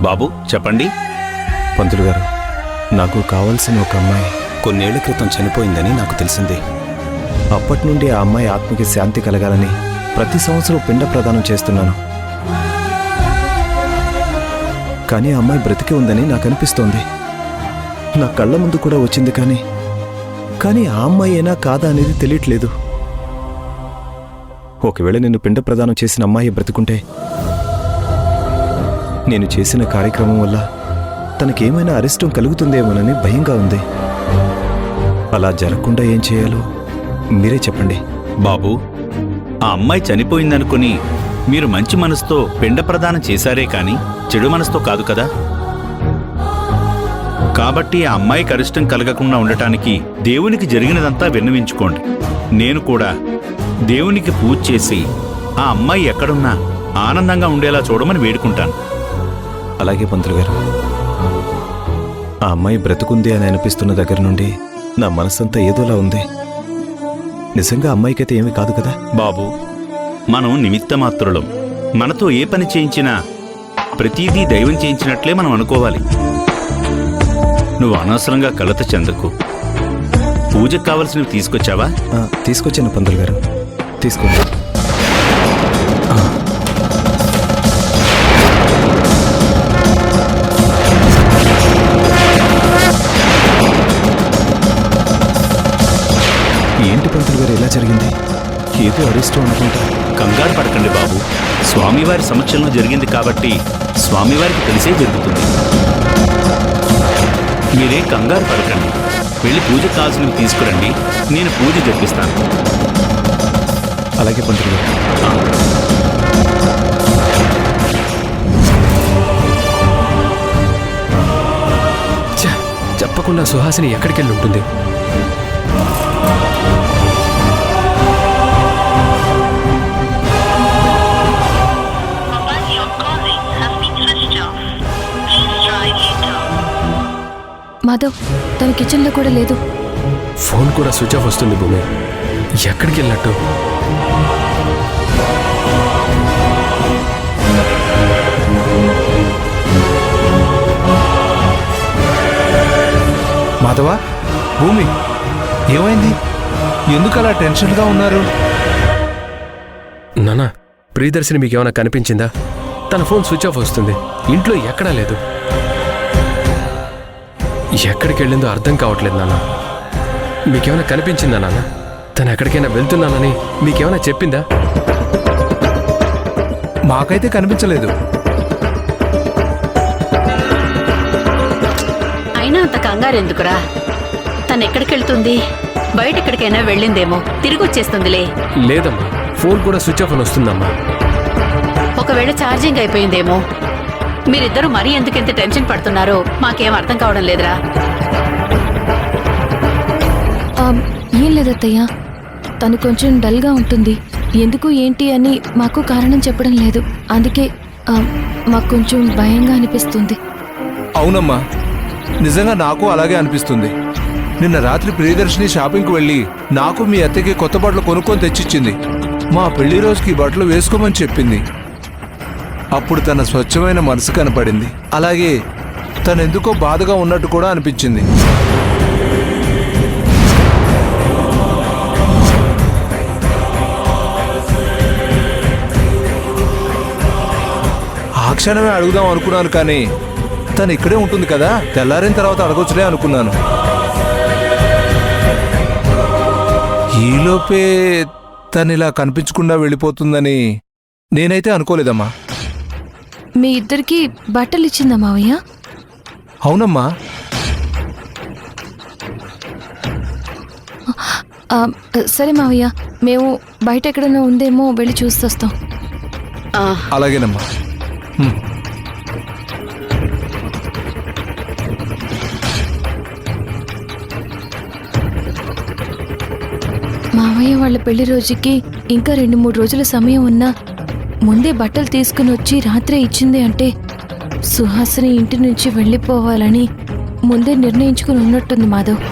బాబు చెప్పండి. పంతులు గారు, నాకు కావాల్సిన ఒక అమ్మాయి కొన్నేళ్ల క్రితం చనిపోయిందని నాకు తెలిసింది. అప్పటి నుండి ఆ అమ్మాయి ఆత్మకి శాంతి కలగాలని ప్రతి సంవత్సరం పిండ ప్రదానం చేస్తున్నాను. కానీ ఆ అమ్మాయి బ్రతికి ఉందని నాకు అనిపిస్తోంది. నా కళ్ళ ముందు కూడా వచ్చింది, కానీ ఆ అమ్మాయి అయినా కాదా అనేది తెలియట్లేదు. ఒకవేళ నేను పిండ ప్రదానం చేసిన అమ్మాయి బ్రతుకుంటే నేను చేసిన కార్యక్రమం వల్ల తనకేమైనా అరిష్టం కలుగుతుందేమోనని భయంగా ఉంది. అలా జరగకుండా ఏం చేయాలో మీరే చెప్పండి. బాబు, ఆ అమ్మాయి చనిపోయిందనుకుని మీరు మంచి మనసుతో పిండ ప్రదానం చేశారే కాని చెడు మనసుతో కాదు కదా. కాబట్టి ఆ అమ్మాయికి అరిష్టం కలగకుండా ఉండటానికి దేవునికి జరిగినదంతా విన్నవించుకోండి. నేను కూడా దేవునికి పూజ చేసి ఆ అమ్మాయి ఎక్కడున్నా ఆనందంగా ఉండేలా చూడమని వేడుకుంటాను. అలాగే పంతులు గారు. ఆ అమ్మాయి బ్రతుకుంది అని అనిపిస్తున్న దగ్గర నుండి నా మనసంతా ఏదోలా ఉంది. నిజంగా అమ్మాయికైతే ఏమీ కాదు కదా? బాబు, మనం నిమిత్తమాత్రులం. మనతో ఏ పని చేయించినా ప్రతిదీ దైవం చేయించినట్లే మనం అనుకోవాలి. నువ్వు అనవసరంగా కలత చెందకు. పూజకు కావలసినవి తీసుకొచ్చావా? తీసుకొచ్చాను పంతులు గారు, తీసుకోండి. ఏంటి పంతులు గారు ఇలా జరిగింది? ఏదో అరిష్టం అనుకుంటా. కంగారు పడకండి బాబు. స్వామివారి సమక్షంలో జరిగింది కాబట్టి స్వామివారికి తెలిసే జరుగుతుంది. మీరే కంగారు పడకండి. వెళ్ళి పూజకు కావాల్సినవి తీసుకురండి, నేను పూజ జరిపిస్తాను. అలాగే పంతులు గారు. చెప్పకుండా సుహాసిని ఎక్కడికెళ్ళి ఉంటుంది? మాధవ్, తన కిచెన్లో కూడా లేదు. ఫోన్ కూడా స్విచ్ ఆఫ్ వస్తుంది. భూమి ఎక్కడికి వెళ్ళినట్టు? మాధవా, భూమి, ఏమైంది? ఎందుకు అలా టెన్షన్గా ఉన్నారు? నానా, ప్రియదర్శిని మీకేమైనా కనిపించిందా? తన ఫోన్ స్విచ్ ఆఫ్ వస్తుంది. ఇంట్లో ఎక్కడా లేదు. ఎక్కడికి వెళ్ళిందో అర్థం కావట్లేదు నాన్న. మీకేమైనా కనిపించిందా నాన్న? తను ఎక్కడికైనా వెళ్తున్నానని మీకేమైనా చెప్పిందా? మాకైతే కనిపించలేదు. అయినా అంత కంగారెందుకురా? తను ఎక్కడికెళ్తుంది? బయటెక్కడికైనా వెళ్ళిందేమో, తిరిగి వచ్చేస్తుందిలే. లేదమ్మా, ఫోన్ కూడా స్విచ్ ఆఫ్ అని వస్తుందమ్మా. ఒకవేళ ఛార్జింగ్ అయిపోయిందేమో. మీరిద్దరూ మరీ ఎందుకెంత టెన్షన్ పడుతున్నారో మాకేం అర్థం కావడం లేదురా. ఏం లేదత్తయ్య, తను కొంచెం డల్గా ఉంటుంది. ఎందుకు ఏంటి అని మాకు కారణం చెప్పడం లేదు. అందుకే మాకు కొంచెం భయంగా అనిపిస్తుంది. అవునమ్మా, నిజంగా నాకు అలాగే అనిపిస్తుంది. నిన్న రాత్రి ప్రియదర్శిని షాపింగ్కి వెళ్ళి నాకు మీ అత్తకి కొత్త బట్టలు కొనుక్కొని తెచ్చిచ్చింది. మా పెళ్లి రోజుకి బట్టలు వేసుకోమని చెప్పింది. అప్పుడు తన స్వచ్ఛమైన మనసు కనపడింది. అలాగే తనెందుకో బాధగా ఉన్నట్టు కూడా అనిపించింది. ఆ క్షణమే అడుగుదాం అనుకున్నాను, కానీ తను ఇక్కడే ఉంటుంది కదా, తెల్లారిన తర్వాత అడగొచ్చులే అనుకున్నాను. ఈలోపే తను ఇలా కనిపించకుండా వెళ్ళిపోతుందని నేనైతే అనుకోలేదమ్మా. మీ ఇద్దరికి బట్టలు ఇచ్చిందా మావయ్య? అవునమ్మా. సరే మావయ్య, మేము బయట ఎక్కడైనా ఉందేమో వెళ్ళి చూస్తొస్తాం. అలాగేనమ్మా. మావయ్య వాళ్ళ పెళ్లి రోజుకి ఇంకా 2-3 రోజుల సమయం ఉన్నా ముందే బట్టలు తీసుకుని వచ్చి రాత్రే ఇచ్చింది అంటే సుహాసిని ఇంటి నుంచి వెళ్ళిపోవాలని ముందే నిర్ణయించుకుని ఉన్నట్టుంది మాధవ్.